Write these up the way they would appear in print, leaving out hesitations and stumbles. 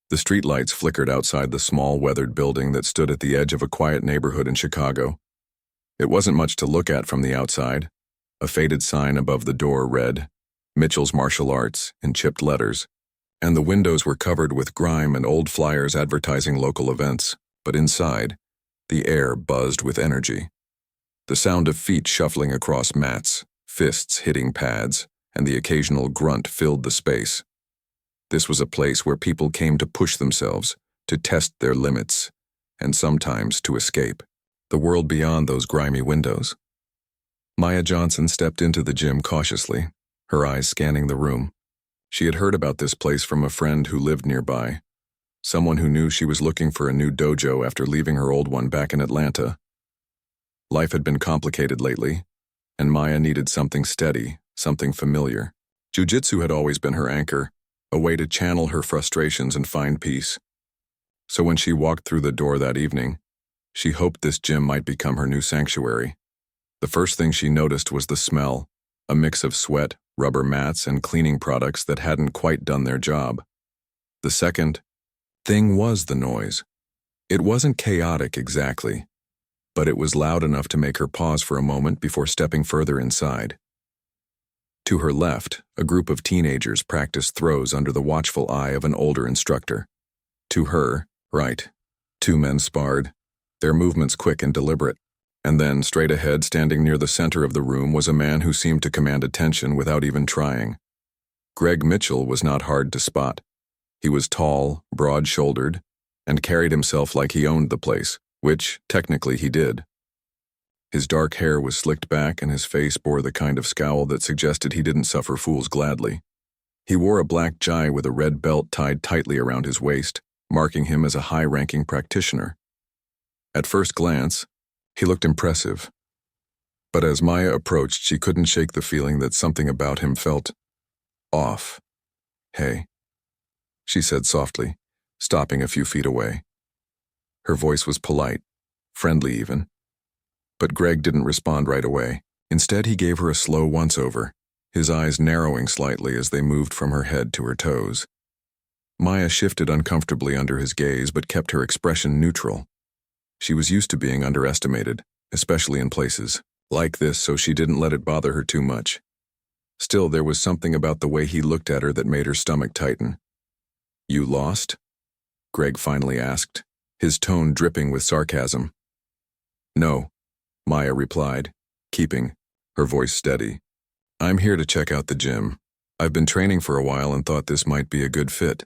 The streetlights flickered outside the small, weathered building that stood at the edge of a quiet neighborhood in Chicago. It wasn't much to look at from the outside. A faded sign above the door read, "Mitchell's Martial Arts," in chipped letters, and the windows were covered with grime and old flyers advertising local events. But inside, the air buzzed with energy. The sound of feet shuffling across mats, fists hitting pads, and the occasional grunt filled the space. This was a place where people came to push themselves, to test their limits, and sometimes to escape. The world beyond those grimy windows. Maya Johnson stepped into the gym cautiously, her eyes scanning the room. She had heard about this place from a friend who lived nearby, someone who knew she was looking for a new dojo after leaving her old one back in Atlanta. Life had been complicated lately, and Maya needed something steady, something familiar. Jiu-Jitsu had always been her anchor, a way to channel her frustrations and find peace. So when she walked through the door that evening, she hoped this gym might become her new sanctuary. The first thing she noticed was the smell, a mix of sweat, rubber mats, and cleaning products that hadn't quite done their job. The second thing was the noise. It wasn't chaotic exactly, but it was loud enough to make her pause for a moment before stepping further inside. To her left, a group of teenagers practiced throws under the watchful eye of an older instructor. To her right, two men sparred, their movements quick and deliberate. And then, straight ahead, standing near the center of the room, was a man who seemed to command attention without even trying. Greg Mitchell was not hard to spot. He was tall, broad-shouldered, and carried himself like he owned the place, which, technically, he did. His dark hair was slicked back and his face bore the kind of scowl that suggested he didn't suffer fools gladly. He wore a black jai with a red belt tied tightly around his waist, marking him as a high-ranking practitioner. At first glance, he looked impressive. But as Maya approached, she couldn't shake the feeling that something about him felt off. "Hey," she said softly, stopping a few feet away. Her voice was polite, friendly even. But Greg didn't respond right away. Instead, he gave her a slow once-over, his eyes narrowing slightly as they moved from her head to her toes. Maya shifted uncomfortably under his gaze but kept her expression neutral. She was used to being underestimated, especially in places like this, so she didn't let it bother her too much. Still, there was something about the way he looked at her that made her stomach tighten. "You lost?" Greg finally asked, his tone dripping with sarcasm. "No," Maya replied, keeping her voice steady. "I'm here to check out the gym. I've been training for a while and thought this might be a good fit."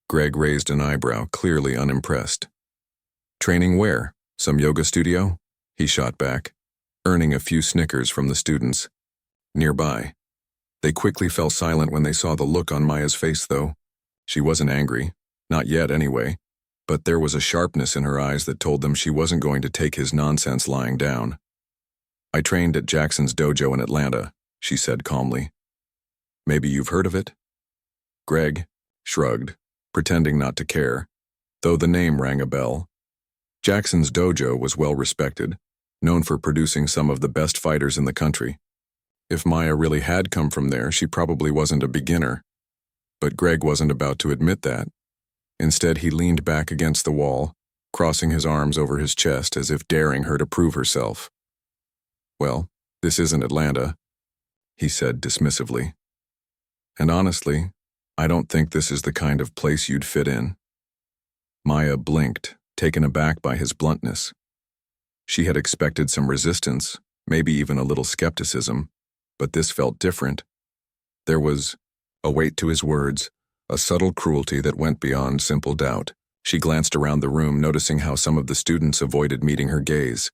Greg raised an eyebrow, clearly unimpressed. "Training where? Some yoga studio?" he shot back, earning a few snickers from the students. "Nearby." They quickly fell silent when they saw the look on Maya's face, though. She wasn't angry, not yet anyway, but there was a sharpness in her eyes that told them she wasn't going to take his nonsense lying down. "I trained at Jackson's dojo in Atlanta," she said calmly. "Maybe you've heard of it?" Greg shrugged, pretending not to care, though the name rang a bell. Jackson's dojo was well respected, known for producing some of the best fighters in the country. If Maya really had come from there, she probably wasn't a beginner. But Greg wasn't about to admit that. Instead, he leaned back against the wall, crossing his arms over his chest as if daring her to prove herself. "Well, this isn't Atlanta," he said dismissively. "And honestly, I don't think this is the kind of place you'd fit in." Maya blinked, taken aback by his bluntness. She had expected some resistance, maybe even a little skepticism, but this felt different. There was a weight to his words, a subtle cruelty that went beyond simple doubt. She glanced around the room, noticing how some of the students avoided meeting her gaze.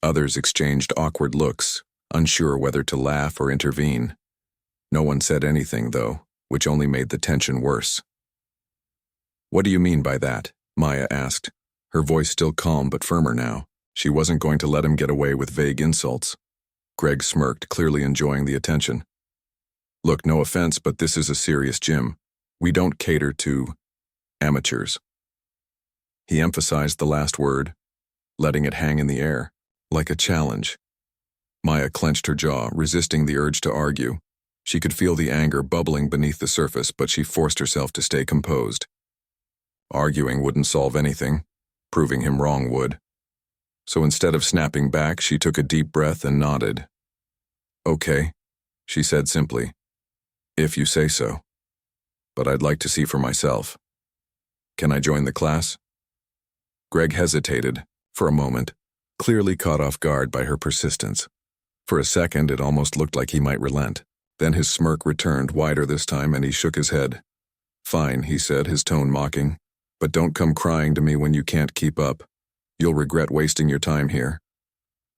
Others exchanged awkward looks, unsure whether to laugh or intervene. No one said anything, though, which only made the tension worse. "What do you mean by that?" Maya asked, her voice still calm but firmer now. She wasn't going to let him get away with vague insults. Greg smirked, clearly enjoying the attention. "Look, no offense, but this is a serious gym. We don't cater to amateurs." He emphasized the last word, letting it hang in the air, like a challenge. Maya clenched her jaw, resisting the urge to argue. She could feel the anger bubbling beneath the surface, but she forced herself to stay composed. Arguing wouldn't solve anything. Proving him wrong would. So instead of snapping back, she took a deep breath and nodded. "Okay," she said simply. "If you say so. But I'd like to see for myself. Can I join the class?" Greg hesitated, for a moment, clearly caught off guard by her persistence. For a second, it almost looked like he might relent. Then his smirk returned, wider this time, and he shook his head. "Fine," he said, his tone mocking. "But don't come crying to me when you can't keep up. You'll regret wasting your time here."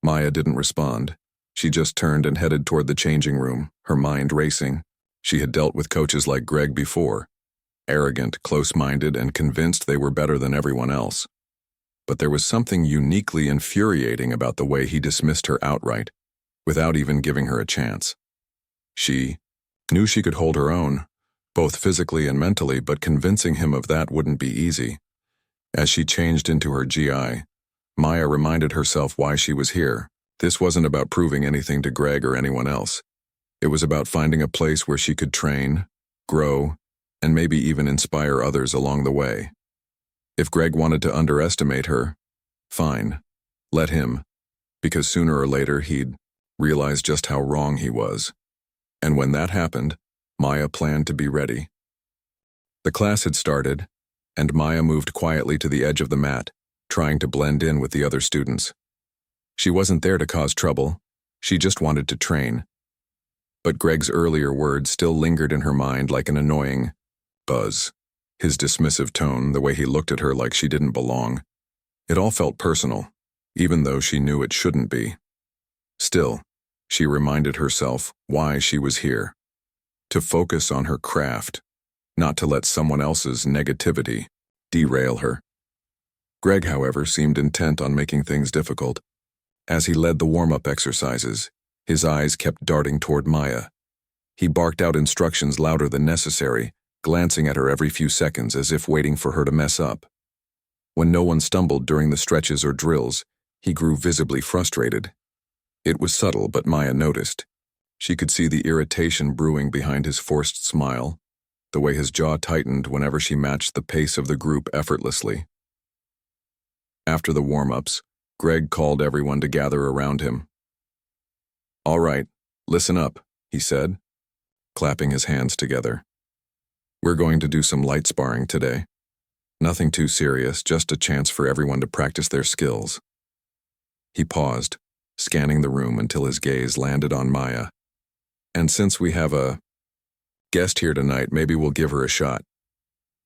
Maya didn't respond. She just turned and headed toward the changing room, her mind racing. She had dealt with coaches like Greg before. Arrogant, close-minded, and convinced they were better than everyone else. But there was something uniquely infuriating about the way he dismissed her outright, without even giving her a chance. She knew she could hold her own, both physically and mentally, but convincing him of that wouldn't be easy. As she changed into her GI, Maya reminded herself why she was here. This wasn't about proving anything to Greg or anyone else. It was about finding a place where she could train, grow, and maybe even inspire others along the way. If Greg wanted to underestimate her, fine, let him, because sooner or later he'd realize just how wrong he was. And when that happened, Maya planned to be ready. The class had started, and Maya moved quietly to the edge of the mat, trying to blend in with the other students. She wasn't there to cause trouble, she just wanted to train. But Greg's earlier words still lingered in her mind like an annoying buzz. His dismissive tone, the way he looked at her like she didn't belong. It all felt personal, even though she knew it shouldn't be. Still, she reminded herself why she was here. To focus on her craft, not to let someone else's negativity derail her. Greg, however, seemed intent on making things difficult. As he led the warm-up exercises, his eyes kept darting toward Maya. He barked out instructions louder than necessary, glancing at her every few seconds as if waiting for her to mess up. When no one stumbled during the stretches or drills, he grew visibly frustrated. It was subtle, but Maya noticed. She could see the irritation brewing behind his forced smile, the way his jaw tightened whenever she matched the pace of the group effortlessly. After the warm-ups, Greg called everyone to gather around him. "All right, listen up," he said, clapping his hands together. "We're going to do some light sparring today. Nothing too serious, just a chance for everyone to practice their skills." He paused, scanning the room until his gaze landed on Maya. "And since we have a guest here tonight, maybe we'll give her a shot."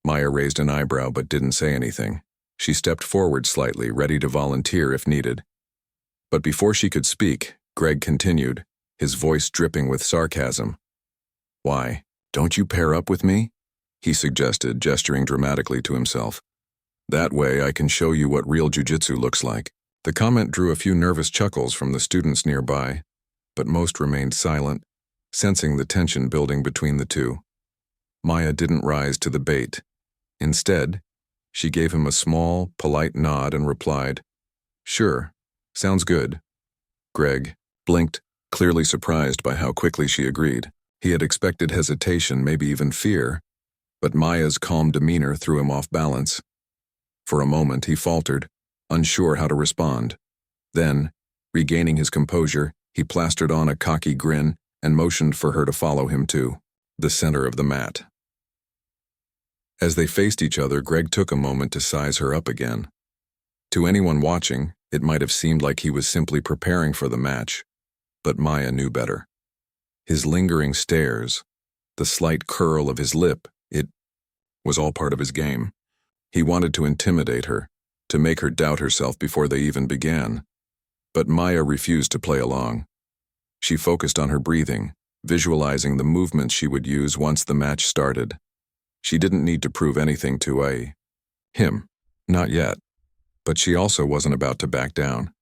Maya raised an eyebrow but didn't say anything. She stepped forward slightly, ready to volunteer if needed. But before she could speak, Greg continued, his voice dripping with sarcasm. "Why, don't you pair up with me?" he suggested, gesturing dramatically to himself. "That way I can show you what real jiu-jitsu looks like." The comment drew a few nervous chuckles from the students nearby, but most remained silent, sensing the tension building between the two. Maya didn't rise to the bait. Instead, she gave him a small, polite nod and replied, "Sure, sounds good." Greg blinked, clearly surprised by how quickly she agreed. He had expected hesitation, maybe even fear, but Maya's calm demeanor threw him off balance. For a moment, he faltered, unsure how to respond. Then, regaining his composure, he plastered on a cocky grin and motioned for her to follow him to the center of the mat. As they faced each other, Greg took a moment to size her up again. To anyone watching, it might have seemed like he was simply preparing for the match, but Maya knew better. His lingering stares, the slight curl of his lip, it was all part of his game. He wanted to intimidate her, to make her doubt herself before they even began. But Maya refused to play along. She focused on her breathing, visualizing the movements she would use once the match started. She didn't need to prove anything to him, not yet. But she also wasn't about to back down.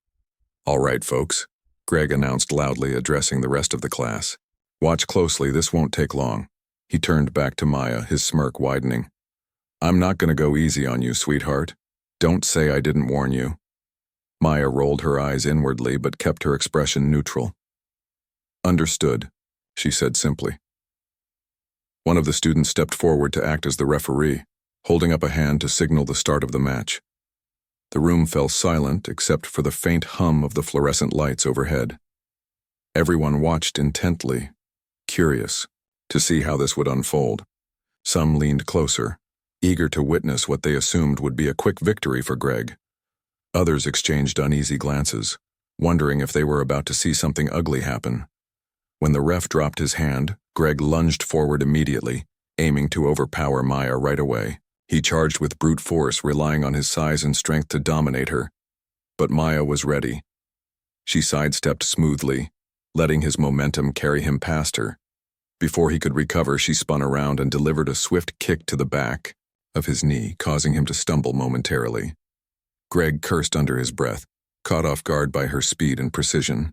"All right, folks," Greg announced loudly, addressing the rest of the class. "Watch closely, this won't take long." He turned back to Maya, his smirk widening. "I'm not going to go easy on you, sweetheart. Don't say I didn't warn you." Maya rolled her eyes inwardly but kept her expression neutral. "Understood," she said simply. One of the students stepped forward to act as the referee. holding up a hand to signal the start of the match. The room fell silent except for the faint hum of the fluorescent lights overhead. Everyone watched intently, curious to see how this would unfold. Some leaned closer, eager to witness what they assumed would be a quick victory for Greg. Others exchanged uneasy glances, wondering if they were about to see something ugly happen. When the ref dropped his hand, Greg lunged forward immediately, aiming to overpower Maya right away. He charged with brute force, relying on his size and strength to dominate her. But Maya was ready. She sidestepped smoothly, letting his momentum carry him past her. Before he could recover, she spun around and delivered a swift kick to the back of his knee, causing him to stumble momentarily. Greg cursed under his breath, caught off guard by her speed and precision.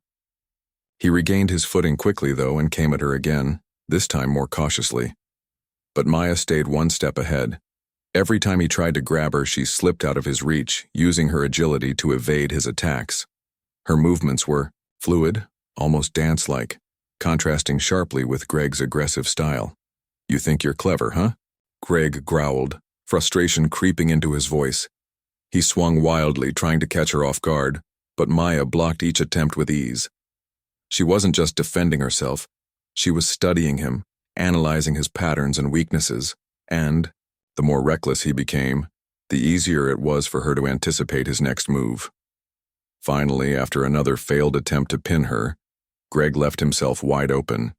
He regained his footing quickly, though, and came at her again, this time more cautiously. But Maya stayed one step ahead. Every time he tried to grab her, she slipped out of his reach, using her agility to evade his attacks. Her movements were fluid, almost dance-like, contrasting sharply with Greg's aggressive style. "You think you're clever, huh?" Greg growled, frustration creeping into his voice. He swung wildly, trying to catch her off guard, but Maya blocked each attempt with ease. She wasn't just defending herself, she was studying him, analyzing his patterns and weaknesses, and, the more reckless he became, the easier it was for her to anticipate his next move. Finally, after another failed attempt to pin her, Greg left himself wide open.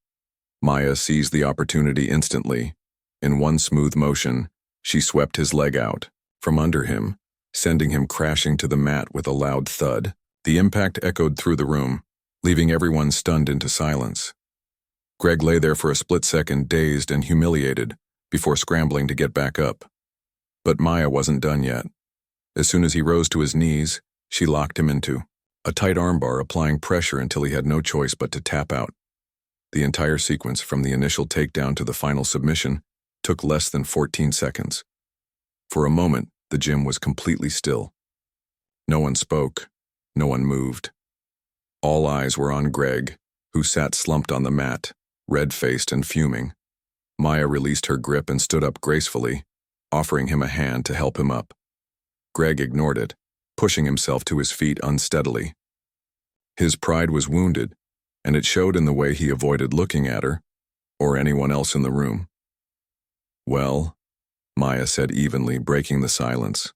Maya seized the opportunity instantly. In one smooth motion, she swept his leg out, from under him, sending him crashing to the mat with a loud thud. The impact echoed through the room, leaving everyone stunned into silence. Greg lay there for a split second, dazed and humiliated, before scrambling to get back up. But Maya wasn't done yet. As soon as he rose to his knees, she locked him into a tight armbar, applying pressure until he had no choice but to tap out. The entire sequence, from the initial takedown to the final submission, took less than 14 seconds. For a moment, the gym was completely still. No one spoke, no one moved. All eyes were on Greg, who sat slumped on the mat, red-faced and fuming. Maya released her grip and stood up gracefully, offering him a hand to help him up. Greg ignored it, pushing himself to his feet unsteadily. His pride was wounded, and it showed in the way he avoided looking at her, or anyone else in the room. "Well," Maya said evenly, breaking the silence.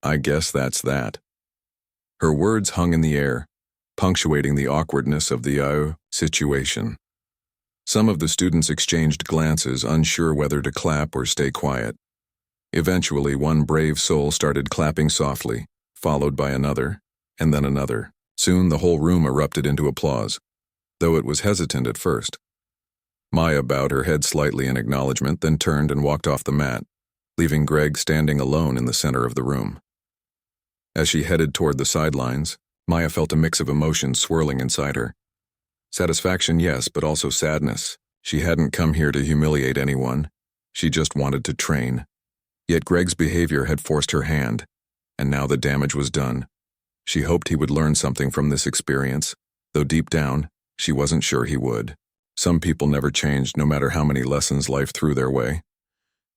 "I guess that's that." Her words hung in the air, punctuating the awkwardness of the situation. Some of the students exchanged glances, unsure whether to clap or stay quiet. Eventually, one brave soul started clapping softly, followed by another, and then another. Soon the whole room erupted into applause, though it was hesitant at first. Maya bowed her head slightly in acknowledgement, then turned and walked off the mat, leaving Greg standing alone in the center of the room. As she headed toward the sidelines, Maya felt a mix of emotions swirling inside her. Satisfaction, yes, but also sadness. She hadn't come here to humiliate anyone. She just wanted to train. Yet Greg's behavior had forced her hand, and now the damage was done. She hoped he would learn something from this experience, though deep down, she wasn't sure he would. Some people never changed, no matter how many lessons life threw their way.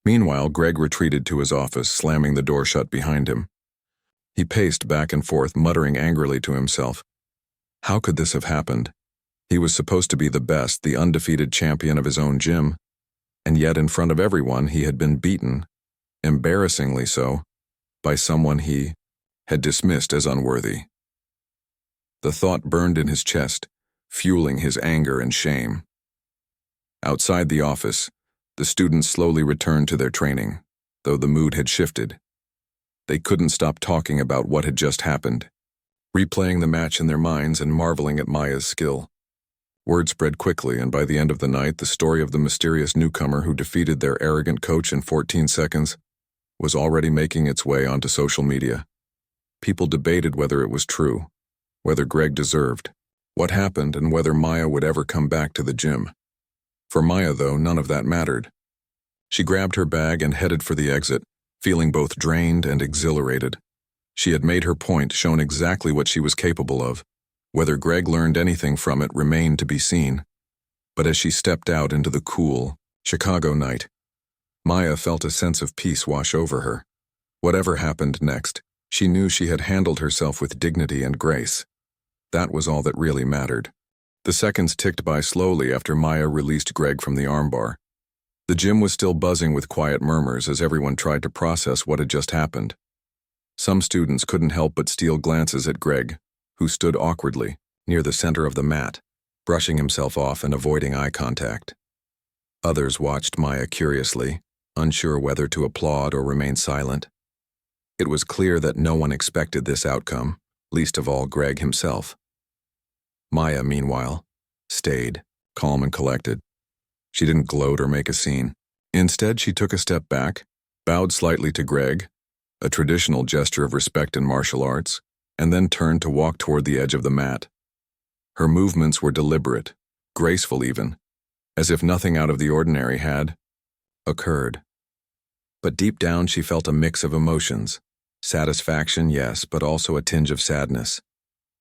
Meanwhile, Greg retreated to his office, slamming the door shut behind him. He paced back and forth, muttering angrily to himself. How could this have happened? He was supposed to be the best, the undefeated champion of his own gym, and yet in front of everyone he had been beaten, embarrassingly so, by someone he had dismissed as unworthy. The thought burned in his chest, fueling his anger and shame. Outside the office, the students slowly returned to their training, though the mood had shifted. They couldn't stop talking about what had just happened, replaying the match in their minds and marveling at Maya's skill. Word spread quickly, and by the end of the night, the story of the mysterious newcomer who defeated their arrogant coach in 14 seconds was already making its way onto social media. People debated whether it was true, whether Greg deserved, what happened, and whether Maya would ever come back to the gym. For Maya, though, none of that mattered. She grabbed her bag and headed for the exit, feeling both drained and exhilarated. She had made her point, shown exactly what she was capable of. Whether Greg learned anything from it remained to be seen. But as she stepped out into the cool, Chicago night, Maya felt a sense of peace wash over her. Whatever happened next, she knew she had handled herself with dignity and grace. That was all that really mattered. The seconds ticked by slowly after Maya released Greg from the armbar. The gym was still buzzing with quiet murmurs as everyone tried to process what had just happened. Some students couldn't help but steal glances at Greg, who stood awkwardly, near the center of the mat, brushing himself off and avoiding eye contact. Others watched Maya curiously, unsure whether to applaud or remain silent. It was clear that no one expected this outcome, least of all Greg himself. Maya, meanwhile, stayed, calm and collected. She didn't gloat or make a scene. Instead, she took a step back, bowed slightly to Greg, a traditional gesture of respect in martial arts, and then turned to walk toward the edge of the mat. Her movements were deliberate, graceful even, as if nothing out of the ordinary had occurred. But deep down she felt a mix of emotions. Satisfaction, yes, but also a tinge of sadness.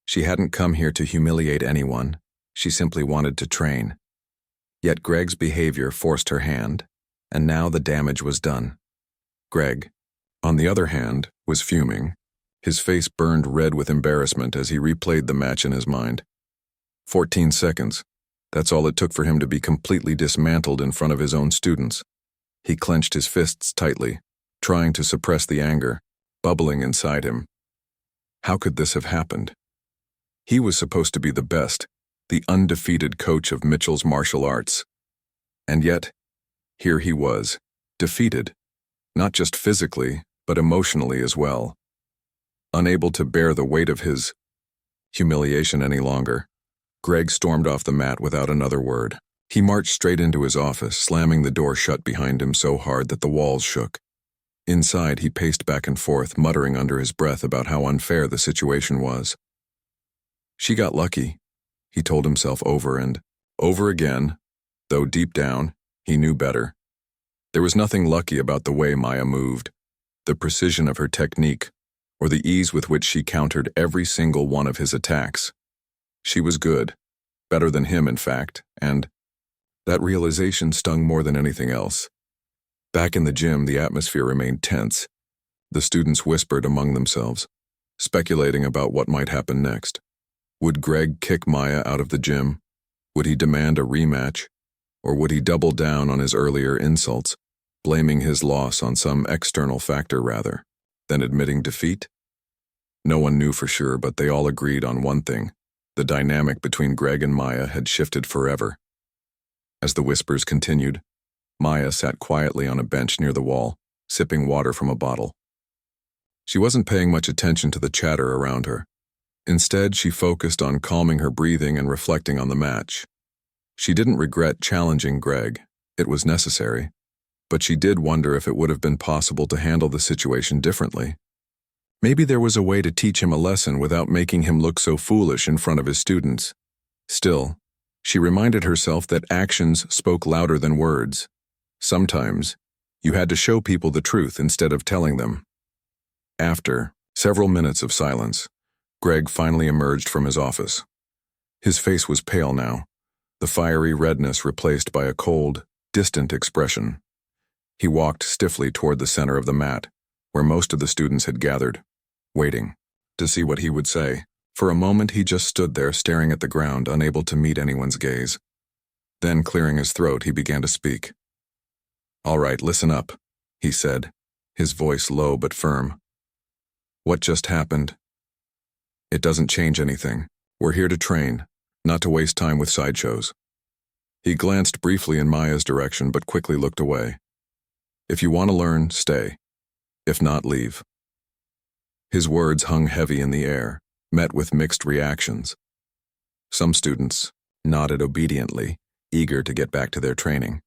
She hadn't come here to humiliate anyone. She simply wanted to train. Yet Greg's behavior forced her hand, and now the damage was done. Greg, on the other hand, was fuming. His face burned red with embarrassment as he replayed the match in his mind. 14 seconds. That's all it took for him to be completely dismantled in front of his own students. He clenched his fists tightly, trying to suppress the anger, bubbling inside him. How could this have happened? He was supposed to be the best, the undefeated coach of Mitchell's martial arts. And yet, here he was, defeated, not just physically, but emotionally as well. Unable to bear the weight of his humiliation any longer, Greg stormed off the mat without another word. He marched straight into his office, slamming the door shut behind him so hard that the walls shook. Inside, he paced back and forth, muttering under his breath about how unfair the situation was. She got lucky, he told himself over and over again, though deep down, he knew better. There was nothing lucky about the way Maya moved, the precision of her technique, or the ease with which she countered every single one of his attacks. She was good, better than him in fact, and that realization stung more than anything else. Back in the gym, the atmosphere remained tense. The students whispered among themselves, speculating about what might happen next. Would Greg kick Maya out of the gym? Would he demand a rematch? Or would he double down on his earlier insults, blaming his loss on some external factor rather than admitting defeat? No one knew for sure, but they all agreed on one thing. The dynamic between Greg and Maya had shifted forever. As the whispers continued, Maya sat quietly on a bench near the wall, sipping water from a bottle. She wasn't paying much attention to the chatter around her. Instead, she focused on calming her breathing and reflecting on the match. She didn't regret challenging Greg. It was necessary. But she did wonder if it would have been possible to handle the situation differently. Maybe there was a way to teach him a lesson without making him look so foolish in front of his students. Still, she reminded herself that actions spoke louder than words. Sometimes, you had to show people the truth instead of telling them. After several minutes of silence, Greg finally emerged from his office. His face was pale now, the fiery redness replaced by a cold, distant expression. He walked stiffly toward the center of the mat, where most of the students had gathered, waiting to see what he would say. For a moment he just stood there staring at the ground, unable to meet anyone's gaze. Then, clearing his throat, he began to speak. "All right, listen up," he said, his voice low but firm. "What just happened? It doesn't change anything. We're here to train, not to waste time with sideshows." He glanced briefly in Maya's direction but quickly looked away. "If you want to learn, stay. If not, leave." His words hung heavy in the air, met with mixed reactions. Some students nodded obediently, eager to get back to their training.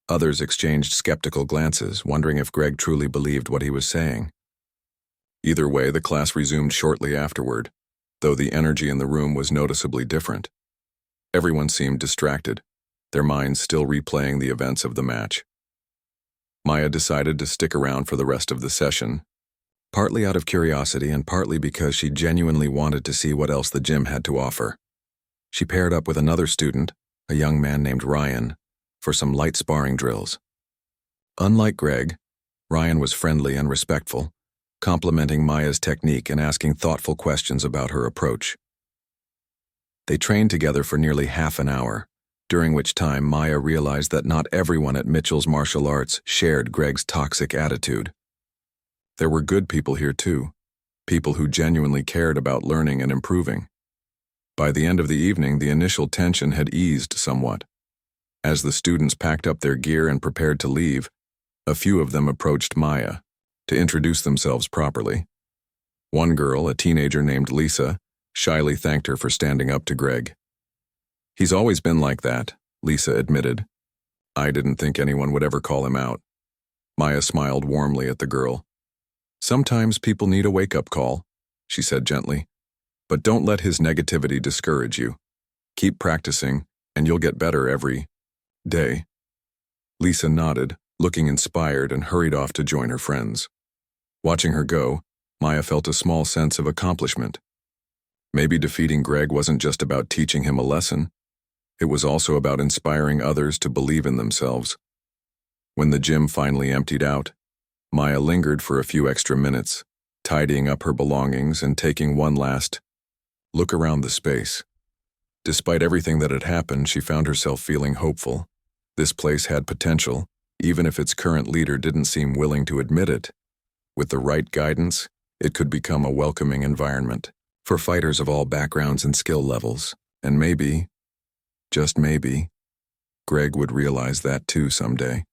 Others exchanged skeptical glances, wondering if Greg truly believed what he was saying. Either way, the class resumed shortly afterward, though the energy in the room was noticeably different. Everyone seemed distracted, their minds still replaying the events of the match. Maya decided to stick around for the rest of the session, partly out of curiosity and partly because she genuinely wanted to see what else the gym had to offer. She paired up with another student, a young man named Ryan, for some light sparring drills. Unlike Greg, Ryan was friendly and respectful, complimenting Maya's technique and asking thoughtful questions about her approach. They trained together for nearly half an hour, during which time Maya realized that not everyone at Mitchell's martial arts shared Greg's toxic attitude. There were good people here too, people who genuinely cared about learning and improving. By the end of the evening, the initial tension had eased somewhat. As the students packed up their gear and prepared to leave, a few of them approached Maya to introduce themselves properly. One girl, a teenager named Lisa, shyly thanked her for standing up to Greg. "He's always been like that," Lisa admitted. "I didn't think anyone would ever call him out." Maya smiled warmly at the girl. "Sometimes people need a wake-up call," she said gently. "But don't let his negativity discourage you. Keep practicing, and you'll get better every day." Lisa nodded, looking inspired, and hurried off to join her friends. Watching her go, Maya felt a small sense of accomplishment. Maybe defeating Greg wasn't just about teaching him a lesson. It was also about inspiring others to believe in themselves. When the gym finally emptied out, Maya lingered for a few extra minutes, tidying up her belongings and taking one last look around the space. Despite everything that had happened, she found herself feeling hopeful. This place had potential, even if its current leader didn't seem willing to admit it. With the right guidance, it could become a welcoming environment for fighters of all backgrounds and skill levels. And maybe, just maybe, Greg would realize that too someday.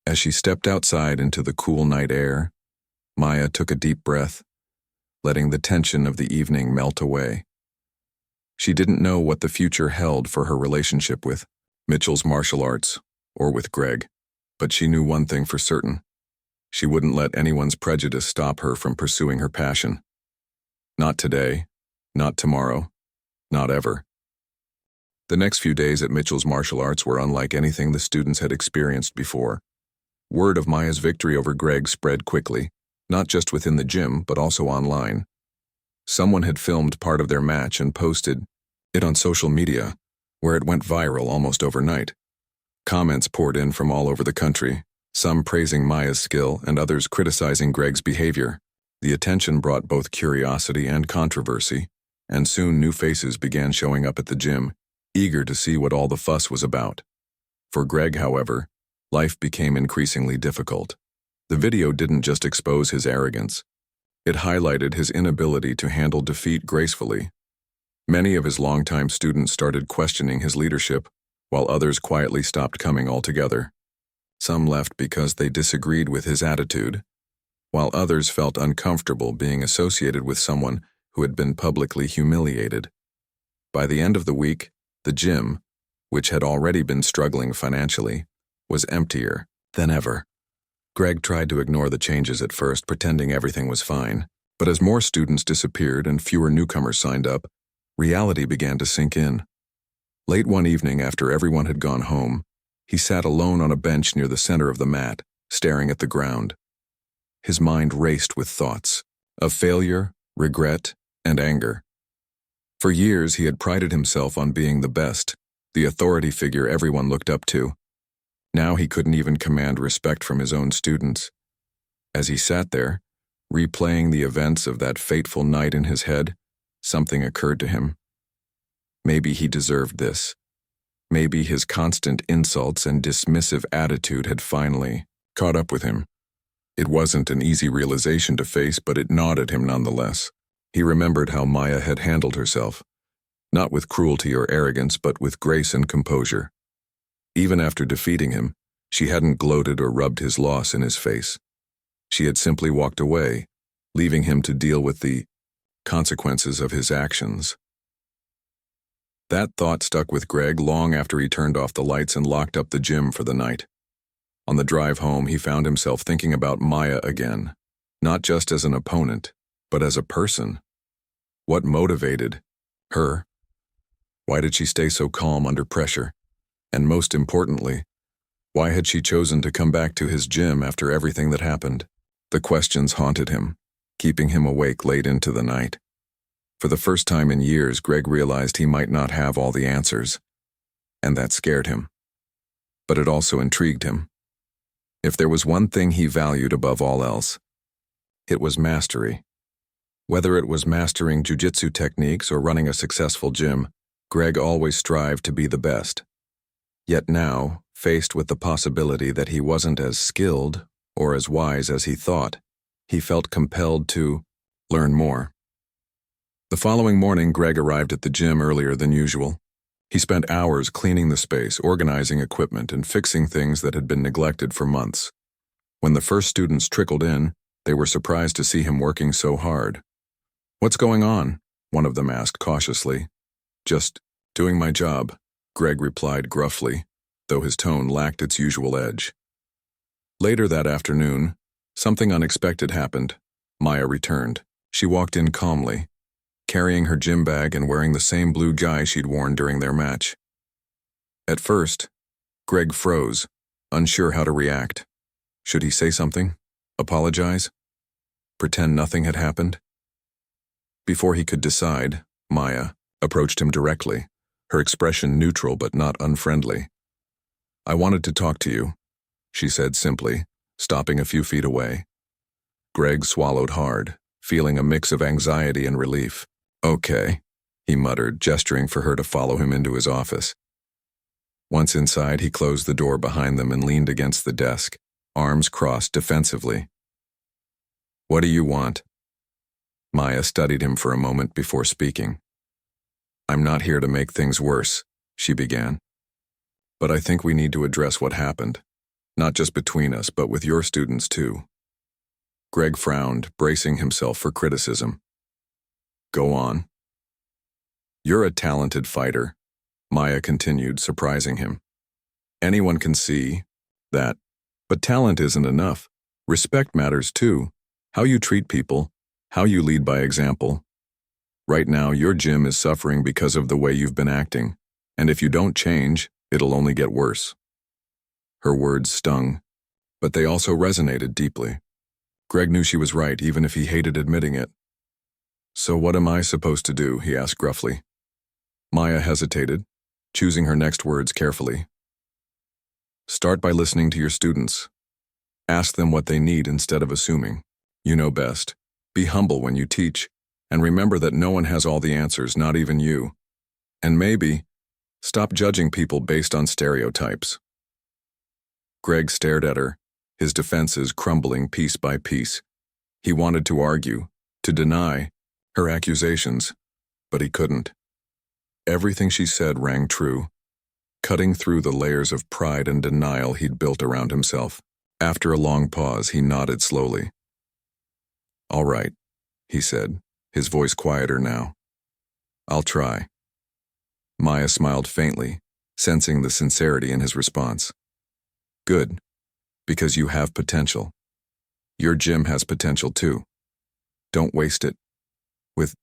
As she stepped outside into the cool night air, Maya took a deep breath, letting the tension of the evening melt away. She didn't know what the future held for her relationship with Mitchell's martial arts or with Greg, but she knew one thing for certain. She wouldn't let anyone's prejudice stop her from pursuing her passion. Not today, not tomorrow, not ever. The next few days at Mitchell's martial arts were unlike anything the students had experienced before. Word of Maya's victory over Greg spread quickly, not just within the gym, but also online. Someone had filmed part of their match and posted it on social media, where it went viral almost overnight. Comments poured in from all over the country, some praising Maya's skill and others criticizing Greg's behavior. The attention brought both curiosity and controversy, and soon new faces began showing up at the gym, eager to see what all the fuss was about. For Greg, however, life became increasingly difficult. The video didn't just expose his arrogance. It highlighted his inability to handle defeat gracefully. Many of his longtime students started questioning his leadership, while others quietly stopped coming altogether. Some left because they disagreed with his attitude, while others felt uncomfortable being associated with someone who had been publicly humiliated. By the end of the week, the gym, which had already been struggling financially, was emptier than ever. Greg tried to ignore the changes at first, pretending everything was fine, but as more students disappeared and fewer newcomers signed up, reality began to sink in. Late one evening, after everyone had gone home, he sat alone on a bench near the center of the mat, staring at the ground. His mind raced with thoughts of failure, regret, and anger. For years, he had prided himself on being the best, the authority figure everyone looked up to. Now he couldn't even command respect from his own students. As he sat there, replaying the events of that fateful night in his head, something occurred to him. Maybe he deserved this. Maybe his constant insults and dismissive attitude had finally caught up with him. It wasn't an easy realization to face, but it gnawed at him nonetheless. He remembered how Maya had handled herself, not with cruelty or arrogance, but with grace and composure. Even after defeating him, she hadn't gloated or rubbed his loss in his face. She had simply walked away, leaving him to deal with the consequences of his actions. That thought stuck with Greg long after he turned off the lights and locked up the gym for the night. On the drive home, he found himself thinking about Maya again, not just as an opponent, but as a person. What motivated her? Why did she stay so calm under pressure? And most importantly, why had she chosen to come back to his gym after everything that happened? The questions haunted him, keeping him awake late into the night. For the first time in years, Greg realized he might not have all the answers, and that scared him. But it also intrigued him. If there was one thing he valued above all else, it was mastery. Whether it was mastering jiu-jitsu techniques or running a successful gym, Greg always strived to be the best. Yet now, faced with the possibility that he wasn't as skilled or as wise as he thought, he felt compelled to learn more. The following morning, Greg arrived at the gym earlier than usual. He spent hours cleaning the space, organizing equipment, and fixing things that had been neglected for months. When the first students trickled in, they were surprised to see him working so hard. "What's going on?" one of them asked cautiously. "Just doing my job," Greg replied gruffly, though his tone lacked its usual edge. Later that afternoon, something unexpected happened. Maya returned. She walked in calmly, carrying her gym bag and wearing the same blue guy she'd worn during their match. At first, Greg froze, unsure how to react. Should he say something? Apologize? Pretend nothing had happened? Before he could decide, Maya approached him directly, her expression neutral but not unfriendly. "I wanted to talk to you," she said simply, stopping a few feet away. Greg swallowed hard, feeling a mix of anxiety and relief. "Okay," he muttered, gesturing for her to follow him into his office. Once inside, he closed the door behind them and leaned against the desk, arms crossed defensively. "What do you want?" Maya studied him for a moment before speaking. "I'm not here to make things worse," she began. "But I think we need to address what happened, not just between us, but with your students too." Greg frowned, bracing himself for criticism. "Go on." "You're a talented fighter," Maya continued, surprising him. "Anyone can see that. But talent isn't enough. Respect matters too. How you treat people, how you lead by example. Right now, your gym is suffering because of the way you've been acting, and if you don't change, it'll only get worse." Her words stung, but they also resonated deeply. Greg knew she was right, even if he hated admitting it. "So what am I supposed to do?" he asked gruffly. Maya hesitated, choosing her next words carefully. "Start by listening to your students. Ask them what they need instead of assuming. You know best. Be humble when you teach, and remember that no one has all the answers, not even you. And maybe, stop judging people based on stereotypes." Greg stared at her, his defenses crumbling piece by piece. He wanted to argue, to deny her accusations, but he couldn't. Everything she said rang true, cutting through the layers of pride and denial he'd built around himself. After a long pause, he nodded slowly. "All right," he said, his voice quieter now. "I'll try." Maya smiled faintly, sensing the sincerity in his response. "Good, because you have potential. Your gym has potential too. Don't waste it." With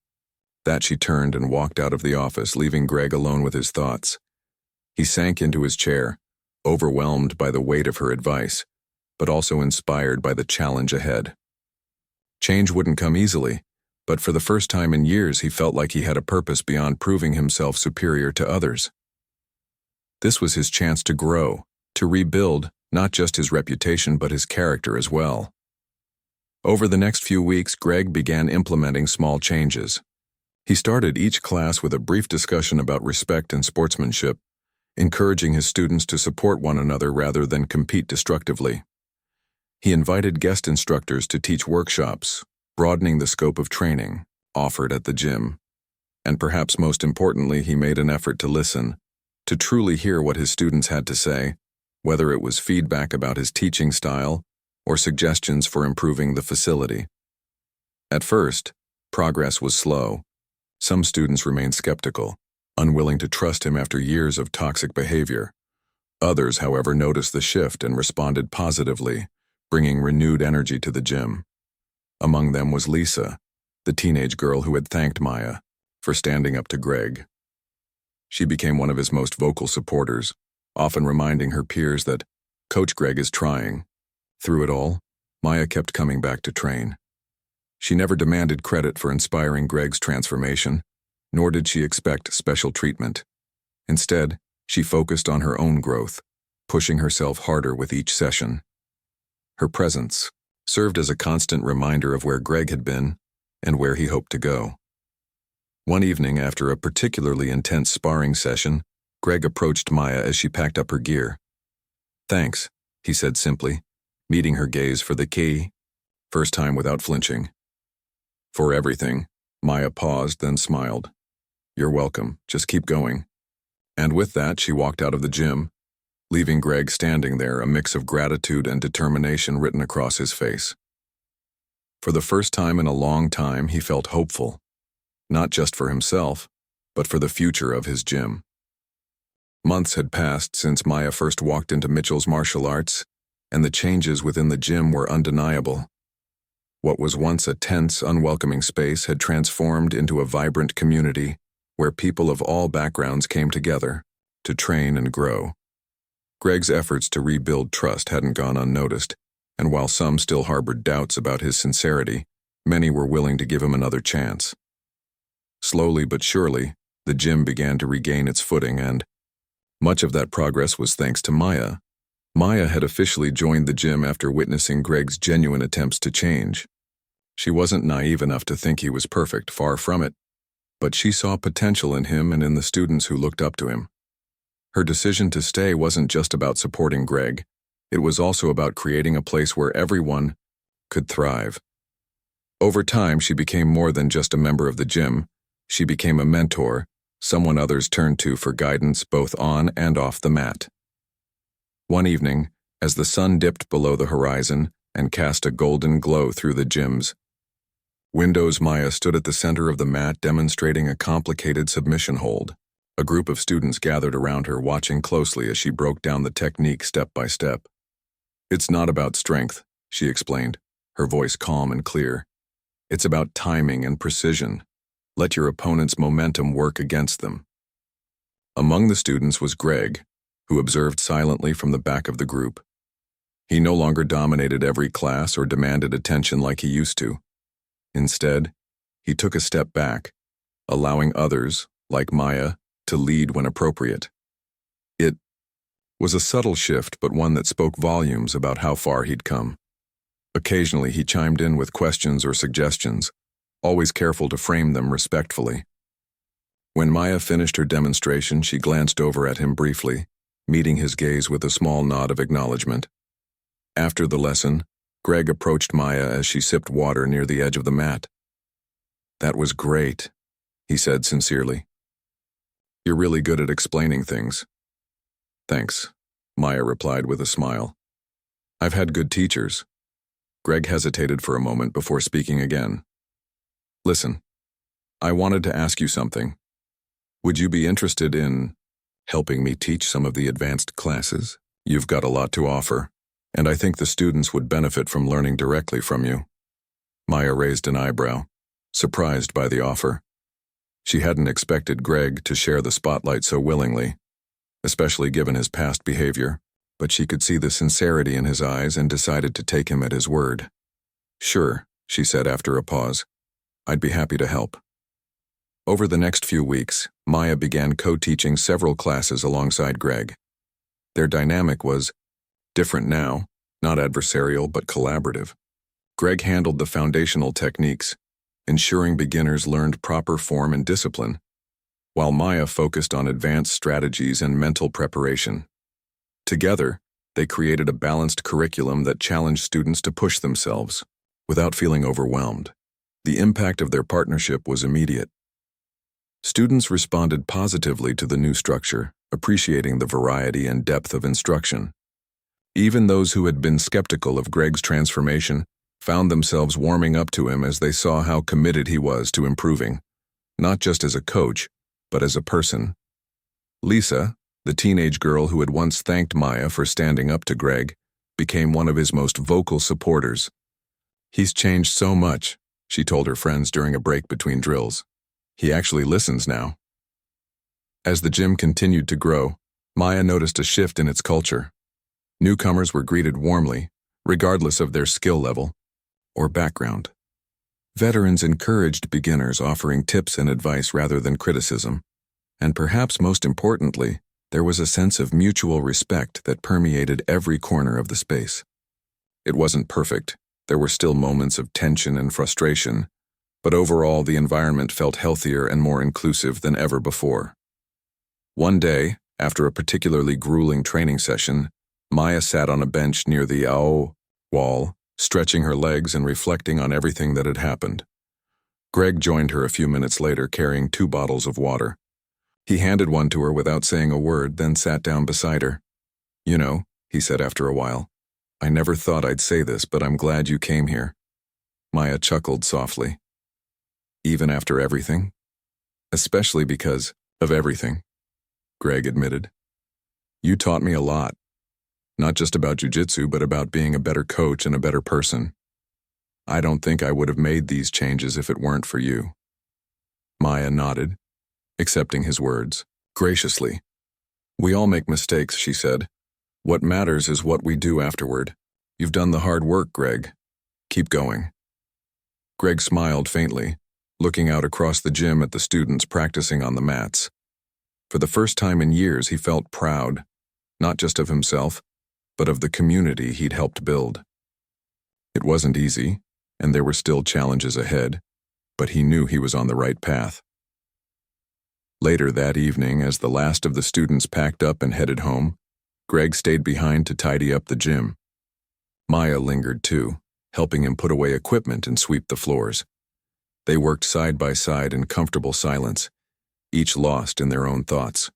that, she turned and walked out of the office, leaving Greg alone with his thoughts. He sank into his chair, overwhelmed by the weight of her advice, but also inspired by the challenge ahead. Change wouldn't come easily, but for the first time in years he felt like he had a purpose beyond proving himself superior to others. This was his chance to grow, to rebuild not just his reputation but his character as well. Over the next few weeks, Greg began implementing small changes. He started each class with a brief discussion about respect and sportsmanship, encouraging his students to support one another rather than compete destructively. He invited guest instructors to teach workshops, broadening the scope of training offered at the gym. And perhaps most importantly, he made an effort to listen, to truly hear what his students had to say, whether it was feedback about his teaching style or suggestions for improving the facility. At first, progress was slow. Some students remained skeptical, unwilling to trust him after years of toxic behavior. Others, however, noticed the shift and responded positively, bringing renewed energy to the gym. Among them was Lisa, the teenage girl who had thanked Maya for standing up to Greg. She became one of his most vocal supporters, often reminding her peers that Coach Greg is trying. Through it all, Maya kept coming back to train. She never demanded credit for inspiring Greg's transformation, nor did she expect special treatment. Instead, she focused on her own growth, pushing herself harder with each session. Her presence served as a constant reminder of where Greg had been and where he hoped to go. One evening, after a particularly intense sparring session, Greg approached Maya as she packed up her gear. "Thanks," he said simply, meeting her gaze for the key, first time without flinching. "For everything." Maya paused, then smiled. "You're welcome. Just keep going." And with that, she walked out of the gym, leaving Greg standing there, a mix of gratitude and determination written across his face. For the first time in a long time, he felt hopeful, not just for himself, but for the future of his gym. Months had passed since Maya first walked into Mitchell's martial arts, and the changes within the gym were undeniable. What was once a tense, unwelcoming space had transformed into a vibrant community where people of all backgrounds came together to train and grow. Greg's efforts to rebuild trust hadn't gone unnoticed, and while some still harbored doubts about his sincerity, many were willing to give him another chance. Slowly but surely, the gym began to regain its footing, and much of that progress was thanks to Maya. Maya had officially joined the gym after witnessing Greg's genuine attempts to change. She wasn't naive enough to think he was perfect, far from it, but she saw potential in him and in the students who looked up to him. Her decision to stay wasn't just about supporting Greg, it was also about creating a place where everyone could thrive. Over time, she became more than just a member of the gym. She became a mentor, someone others turned to for guidance both on and off the mat. One evening, as the sun dipped below the horizon and cast a golden glow through the gym's windows, Maya stood at the center of the mat demonstrating a complicated submission hold. A group of students gathered around her, watching closely as she broke down the technique step by step. "It's not about strength," she explained, her voice calm and clear. "It's about timing and precision. Let your opponent's momentum work against them." Among the students was Greg, who observed silently from the back of the group. He no longer dominated every class or demanded attention like he used to. Instead, he took a step back, allowing others, like Maya, to lead when appropriate. It was a subtle shift, but one that spoke volumes about how far he'd come. Occasionally, he chimed in with questions or suggestions, always careful to frame them respectfully. When Maya finished her demonstration, she glanced over at him briefly, meeting his gaze with a small nod of acknowledgement. After the lesson, Greg approached Maya as she sipped water near the edge of the mat. "That was great," he said sincerely. "You're really good at explaining things." "Thanks," Maya replied with a smile. "I've had good teachers." Greg hesitated for a moment before speaking again. "Listen, I wanted to ask you something. Would you be interested in helping me teach some of the advanced classes? You've got a lot to offer, and I think the students would benefit from learning directly from you." Maya raised an eyebrow, surprised by the offer. She hadn't expected Greg to share the spotlight so willingly, especially given his past behavior, but she could see the sincerity in his eyes and decided to take him at his word. "Sure," she said after a pause. "I'd be happy to help." Over the next few weeks, Maya began co-teaching several classes alongside Greg. Their dynamic was different now, not adversarial but collaborative. Greg handled the foundational techniques, ensuring beginners learned proper form and discipline, while Maya focused on advanced strategies and mental preparation. Together, they created a balanced curriculum that challenged students to push themselves without feeling overwhelmed. The impact of their partnership was immediate. Students responded positively to the new structure, appreciating the variety and depth of instruction. Even those who had been skeptical of Greg's transformation found themselves warming up to him as they saw how committed he was to improving, not just as a coach, but as a person. Lisa, the teenage girl who had once thanked Maya for standing up to Greg, became one of his most vocal supporters. "He's changed so much," she told her friends during a break between drills. "He actually listens now." As the gym continued to grow, Maya noticed a shift in its culture. Newcomers were greeted warmly, regardless of their skill level or background. Veterans encouraged beginners, offering tips and advice rather than criticism. And perhaps most importantly, there was a sense of mutual respect that permeated every corner of the space. It wasn't perfect. There were still moments of tension and frustration, but overall the environment felt healthier and more inclusive than ever before. One day, after a particularly grueling training session, Maya sat on a bench near the wall, stretching her legs and reflecting on everything that had happened. Greg joined her a few minutes later carrying 2 bottles of water. He handed one to her without saying a word, then sat down beside her. "You know," he said after a while, "I never thought I'd say this, but I'm glad you came here." Maya chuckled softly. "Even after everything?" "Especially because of everything," Greg admitted. "You taught me a lot. Not just about jiu-jitsu, but about being a better coach and a better person. I don't think I would have made these changes if it weren't for you." Maya nodded, accepting his words graciously. "We all make mistakes," she said. "What matters is what we do afterward. You've done the hard work, Greg. Keep going." Greg smiled faintly, looking out across the gym at the students practicing on the mats. For the first time in years, he felt proud, not just of himself, but of the community he'd helped build. It wasn't easy, and there were still challenges ahead, but he knew he was on the right path. Later that evening, as the last of the students packed up and headed home, Greg stayed behind to tidy up the gym. Maya lingered too, helping him put away equipment and sweep the floors. They worked side by side in comfortable silence, each lost in their own thoughts.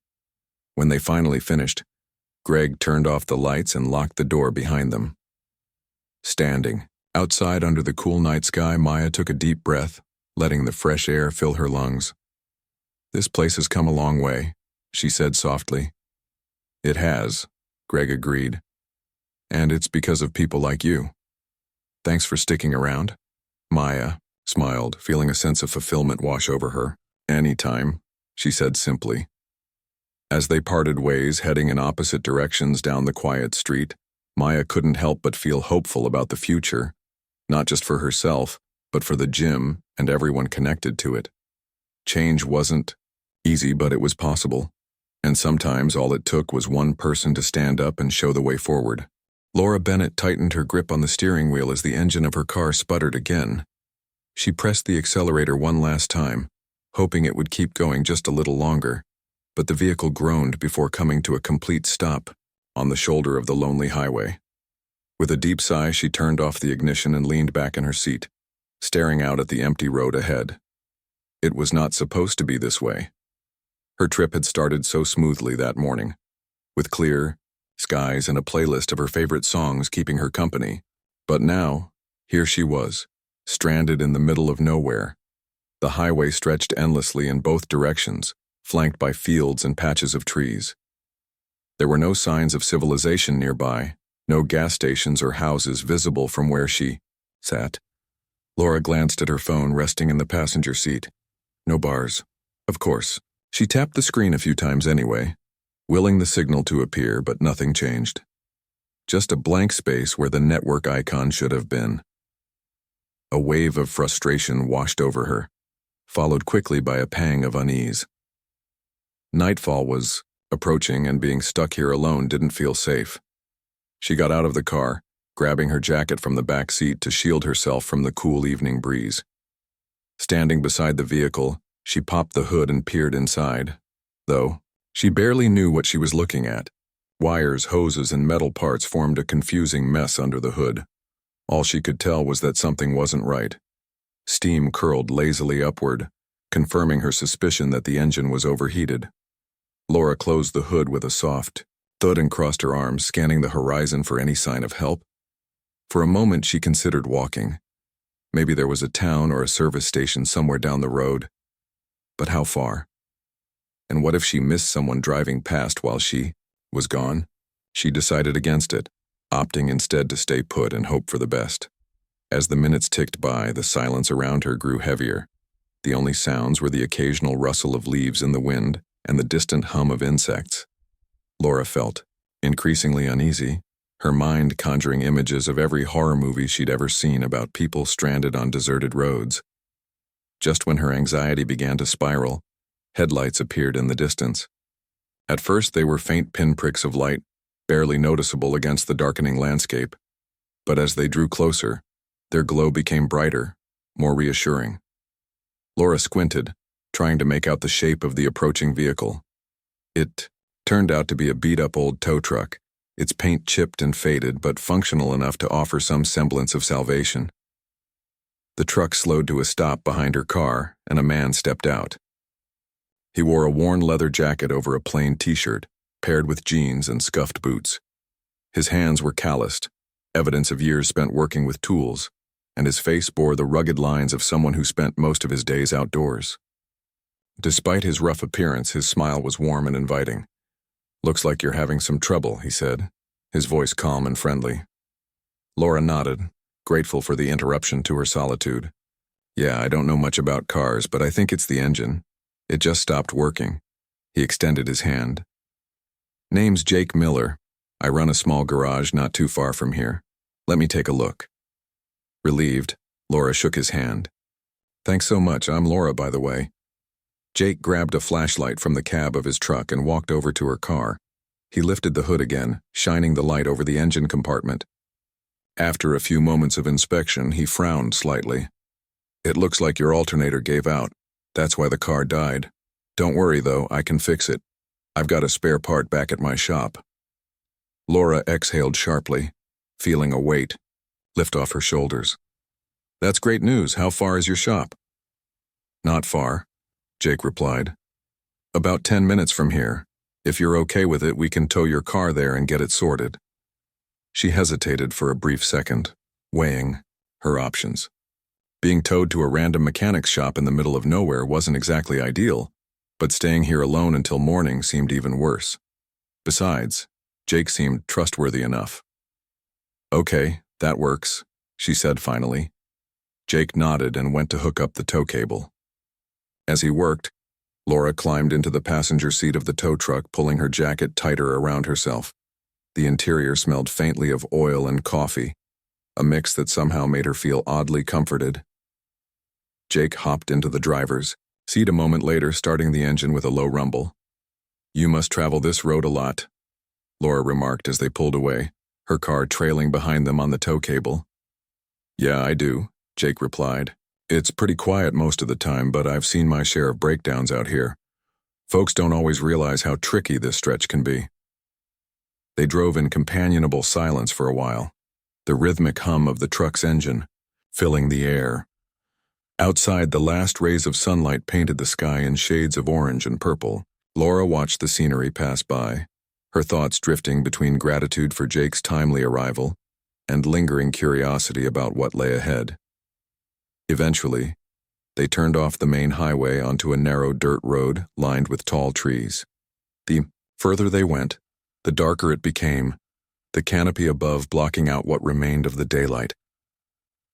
When they finally finished, Greg turned off the lights and locked the door behind them. Standing outside under the cool night sky, Maya took a deep breath, letting the fresh air fill her lungs. "This place has come a long way," she said softly. "It has," Greg agreed. "And it's because of people like you. Thanks for sticking around." Maya smiled, feeling a sense of fulfillment wash over her. "Anytime," she said simply. As they parted ways, heading in opposite directions down the quiet street, Maya couldn't help but feel hopeful about the future, not just for herself, but for the gym and everyone connected to it. Change wasn't easy, but it was possible. And sometimes all it took was one person to stand up and show the way forward. Laura Bennett tightened her grip on the steering wheel as the engine of her car sputtered again. She pressed the accelerator one last time, hoping it would keep going just a little longer, but the vehicle groaned before coming to a complete stop on the shoulder of the lonely highway. With a deep sigh, she turned off the ignition and leaned back in her seat, staring out at the empty road ahead. It was not supposed to be this way. Her trip had started so smoothly that morning, with clear skies and a playlist of her favorite songs keeping her company. But now, here she was, stranded in the middle of nowhere. The highway stretched endlessly in both directions, flanked by fields and patches of trees. There were no signs of civilization nearby, no gas stations or houses visible from where she sat. Laura glanced at her phone resting in the passenger seat. No bars. Of course. She tapped the screen a few times anyway, willing the signal to appear, but nothing changed. Just a blank space where the network icon should have been. A wave of frustration washed over her, followed quickly by a pang of unease. Nightfall was approaching, and being stuck here alone didn't feel safe. She got out of the car, grabbing her jacket from the back seat to shield herself from the cool evening breeze. Standing beside the vehicle, she popped the hood and peered inside. Though, she barely knew what she was looking at. Wires, hoses, and metal parts formed a confusing mess under the hood. All she could tell was that something wasn't right. Steam curled lazily upward, confirming her suspicion that the engine was overheated. Laura closed the hood with a soft thud and crossed her arms, scanning the horizon for any sign of help. For a moment, she considered walking. Maybe there was a town or a service station somewhere down the road. But how far? And what if she missed someone driving past while she was gone? She decided against it, opting instead to stay put and hope for the best. As the minutes ticked by, the silence around her grew heavier. The only sounds were the occasional rustle of leaves in the wind and the distant hum of insects. Laura felt increasingly uneasy, her mind conjuring images of every horror movie she'd ever seen about people stranded on deserted roads. Just when her anxiety began to spiral, headlights appeared in the distance. At first, they were faint pinpricks of light, barely noticeable against the darkening landscape. but as they drew closer, their glow became brighter, more reassuring. Laura squinted, trying to make out the shape of the approaching vehicle. It turned out to be a beat-up old tow truck, its paint chipped and faded but functional enough to offer some semblance of salvation. The truck slowed to a stop behind her car, and a man stepped out. He wore a worn leather jacket over a plain t-shirt, paired with jeans and scuffed boots. His hands were calloused, evidence of years spent working with tools, and his face bore the rugged lines of someone who spent most of his days outdoors. Despite his rough appearance, his smile was warm and inviting. "Looks like you're having some trouble," he said, his voice calm and friendly. Laura nodded, grateful for the interruption to her solitude. "Yeah, I don't know much about cars, but I think it's the engine. It just stopped working." He extended his hand. "Name's Jake Miller. I run a small garage not too far from here. Let me take a look." Relieved, Laura shook his hand. "Thanks so much. I'm Laura, by the way." Jake grabbed a flashlight from the cab of his truck and walked over to her car. He lifted the hood again, shining the light over the engine compartment. After a few moments of inspection, he frowned slightly. "It looks like your alternator gave out. That's why the car died. Don't worry, though, I can fix it. I've got a spare part back at my shop." Laura exhaled sharply, feeling a weight lift off her shoulders. "That's great news. How far is your shop?" "Not far," Jake replied. "About 10 minutes from here. If you're okay with it, we can tow your car there and get it sorted." She hesitated for a brief second, weighing her options. Being towed to a random mechanics shop in the middle of nowhere wasn't exactly ideal, but staying here alone until morning seemed even worse. Besides, Jake seemed trustworthy enough. "Okay, that works," she said finally. Jake nodded and went to hook up the tow cable. As he worked, Laura climbed into the passenger seat of the tow truck, pulling her jacket tighter around herself. The interior smelled faintly of oil and coffee, a mix that somehow made her feel oddly comforted. Jake hopped into the driver's seat a moment later, starting the engine with a low rumble. "You must travel this road a lot," Laura remarked as they pulled away, her car trailing behind them on the tow cable. "Yeah, I do," Jake replied. "It's pretty quiet most of the time, but I've seen my share of breakdowns out here. Folks don't always realize how tricky this stretch can be." They drove in companionable silence for a while, the rhythmic hum of the truck's engine filling the air. Outside, the last rays of sunlight painted the sky in shades of orange and purple. Laura watched the scenery pass by, her thoughts drifting between gratitude for Jake's timely arrival and lingering curiosity about what lay ahead. Eventually, they turned off the main highway onto a narrow dirt road lined with tall trees. The further they went, the darker it became, the canopy above blocking out what remained of the daylight.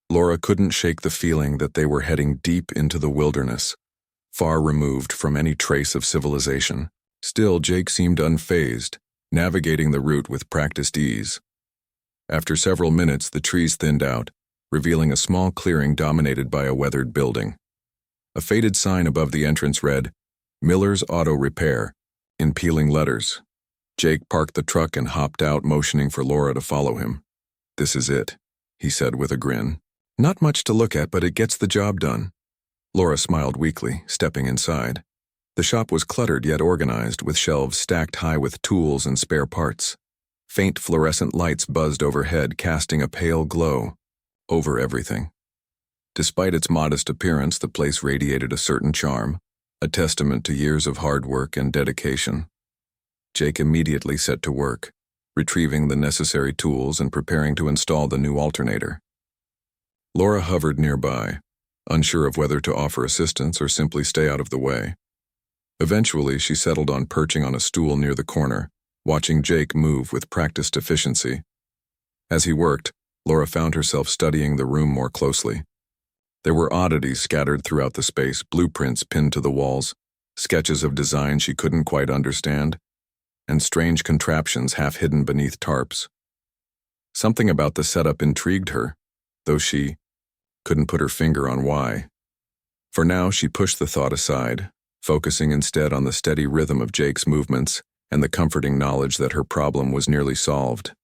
Laura couldn't shake the feeling that they were heading deep into the wilderness, far removed from any trace of civilization. Still, Jake seemed unfazed, navigating the route with practiced ease. After several minutes, the trees thinned out, revealing a small clearing dominated by a weathered building. A faded sign above the entrance read, "Miller's Auto Repair," in peeling letters. Jake parked the truck and hopped out, motioning for Laura to follow him. "This is it," he said with a grin. "Not much to look at, but it gets the job done." Laura smiled weakly, stepping inside. The shop was cluttered yet organized, with shelves stacked high with tools and spare parts. Faint fluorescent lights buzzed overhead, casting a pale glow over everything. Despite its modest appearance, the place radiated a certain charm, a testament to years of hard work and dedication. Jake immediately set to work, retrieving the necessary tools and preparing to install the new alternator. Laura hovered nearby, unsure of whether to offer assistance or simply stay out of the way. Eventually, she settled on perching on a stool near the corner, watching Jake move with practiced efficiency. As he worked, Laura found herself studying the room more closely. There were oddities scattered throughout the space, blueprints pinned to the walls, sketches of design she couldn't quite understand, and strange contraptions half hidden beneath tarps. Something about the setup intrigued her, though she couldn't put her finger on why. For now, she pushed the thought aside, focusing instead on the steady rhythm of Jake's movements and the comforting knowledge that her problem was nearly solved.